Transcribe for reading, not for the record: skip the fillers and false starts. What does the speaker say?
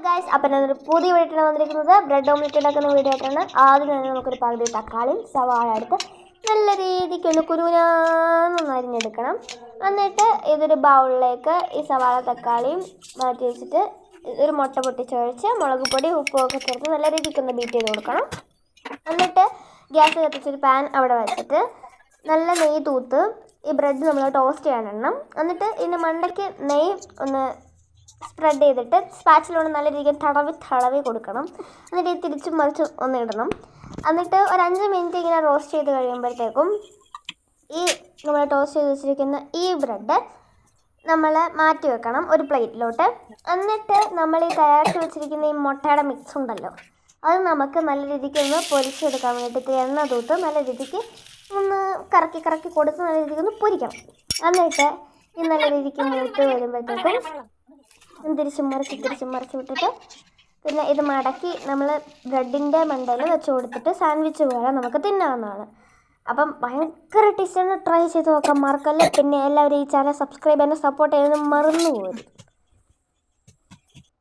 Guys, അപ്പം ഞാനൊരു പുതിയ വീട്ടിൽ വന്നിരിക്കുന്നത് ബ്രെഡ് ഓംലെറ്റ് ഉണ്ടാക്കുന്ന വീഡിയോ ആയിട്ടാണ്. ആദ്യം തന്നെ നമുക്കൊരു പകുതി തക്കാളിയും സവാള എടുത്ത് നല്ല രീതിക്കൊന്ന് കുരുവിനാന്ന് അരിഞ്ഞെടുക്കണം. എന്നിട്ട് ഇതൊരു ബൗളിലേക്ക് ഈ സവാള തക്കാളിയും മാറ്റി വെച്ചിട്ട് ഒരു മുട്ട പൊട്ടിച്ചൊഴിച്ച് മുളക് പൊടി ഉപ്പുമൊക്കെ ചേർത്ത് നല്ല രീതിക്കൊന്ന് ബീറ്റ് ചെയ്ത് കൊടുക്കണം. എന്നിട്ട് ഗ്യാസ് കത്തിച്ചൊരു പാൻ അവിടെ വെച്ചിട്ട് നല്ല നെയ്യ് തൂത്ത് ഈ ബ്രെഡ് നമ്മൾ ടോസ്റ്റ് ചെയ്യാനിടണം. എന്നിട്ട് ഇതിൻ്റെ മണ്ടയ്ക്ക് നെയ്യ് ഒന്ന് സ്പ്രെഡ് ചെയ്തിട്ട് സ്പാച്ചിലോട് നല്ല രീതിയിൽ തടവി കൊടുക്കണം. എന്നിട്ട് ഇത് തിരിച്ചും മറിച്ച് ഒന്ന് ഇടണം. എന്നിട്ട് ഒരു 5 മിനിറ്റ് ഇങ്ങനെ റോസ്റ്റ് ചെയ്ത് കഴിയുമ്പോഴത്തേക്കും ഈ നമ്മൾ ടോസ്റ്റ് ചെയ്ത് വെച്ചിരിക്കുന്ന ഈ ബ്രെഡ് നമ്മൾ മാറ്റി വെക്കണം ഒരു പ്ലേറ്റിലോട്ട്. എന്നിട്ട് നമ്മൾ ഈ തയ്യാറാക്കി വെച്ചിരിക്കുന്ന ഈ മുട്ടയുടെ മിക്സ് ഉണ്ടല്ലോ, അത് നമുക്ക് നല്ല രീതിക്ക് ഒന്ന് പൊരിച്ചെടുക്കാൻ വേണ്ടിയിട്ട് എണ്ണ തൂത്ത് നല്ല രീതിക്ക് ഒന്ന് കറക്കി കൊടുത്ത് നല്ല രീതിക്ക് ഒന്ന് പൊരിക്കണം. എന്നിട്ട് ഈ നല്ല രീതിക്ക് മൂത്ത് വരുമ്പോഴത്തേക്കും തിരിച്ചും മറിച്ച് വിട്ടിട്ട് പിന്നെ ഇത് മടക്കി നമ്മൾ ബ്രെഡിൻ്റെ മണ്ടയിൽ വെച്ച് കൊടുത്തിട്ട് സാൻഡ്വിച്ച് പോലെ നമുക്ക് തിന്നാവുന്നതാണ്. അപ്പം ഭയങ്കര ടേസ്റ്റാണ്. ട്രൈ ചെയ്ത് നോക്കാൻ മറക്കല്ലേ. പിന്നെ എല്ലാവരും ഈ ചാനൽ സബ്സ്ക്രൈബ് ചെയ്യാനും സപ്പോർട്ട് ചെയ്യാനും മറന്നു പോകരുത്.